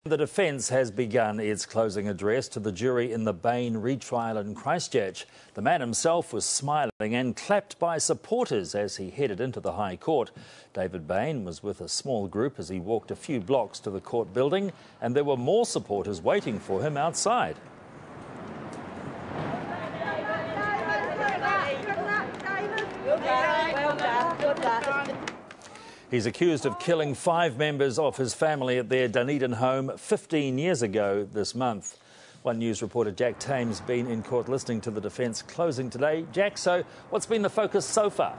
The defence has begun its closing address to the jury in the Bain retrial in Christchurch. The man himself was smiling and clapped by supporters as he headed into the High Court. David Bain was with a small group as he walked a few blocks to the court building, and there were more supporters waiting for him outside. He's accused of killing 5 members of his family at their Dunedin home 15 years ago this month. One News reporter Jack Tame's been in court listening to the defence closing today. Jack, so what's been the focus so far?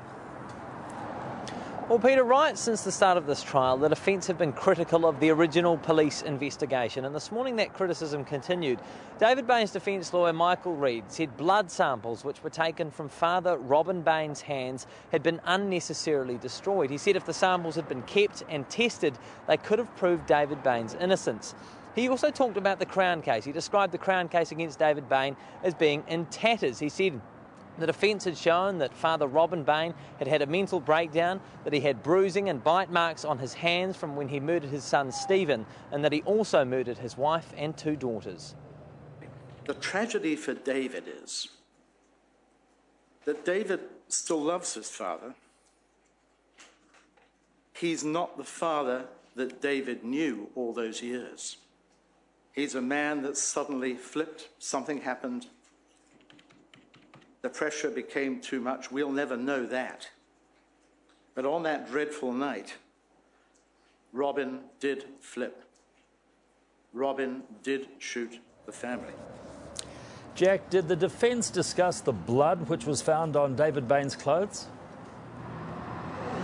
Well, Peter, right since the start of this trial, the defence have been critical of the original police investigation, and this morning that criticism continued. David Bain's defence lawyer Michael Reid said blood samples which were taken from father Robin Bain's hands had been unnecessarily destroyed. He said if the samples had been kept and tested, they could have proved David Bain's innocence. He also talked about the Crown case. He described the Crown case against David Bain as being in tatters. He said the defence had shown that father Robin Bain had had a mental breakdown, that he had bruising and bite marks on his hands from when he murdered his son Stephen, and that he also murdered his wife and 2 daughters. The tragedy for David is that David still loves his father. He's not the father that David knew all those years. He's a man that suddenly flipped, something happened. The pressure became too much. We'll never know that. But on that dreadful night, Robin did flip. Robin did shoot the family. Jack, did the defence discuss the blood which was found on David Bain's clothes?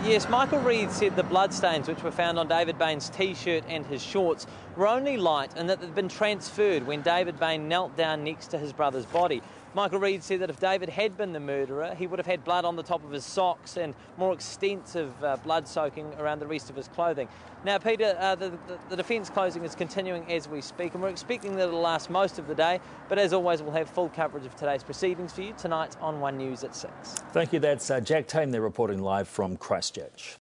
Yes, Michael Reid said the bloodstains which were found on David Bain's T-shirt and his shorts were only light and that they'd been transferred when David Bain knelt down next to his brother's body. Michael Reid said that if David had been the murderer, he would have had blood on the top of his socks and more extensive blood soaking around the rest of his clothing. Now, Peter, the defence closing is continuing as we speak, and we're expecting that it'll last most of the day. But as always, we'll have full coverage of today's proceedings for you tonight on One News at 6. Thank you. That's Jack Tame there reporting live from Christchurch.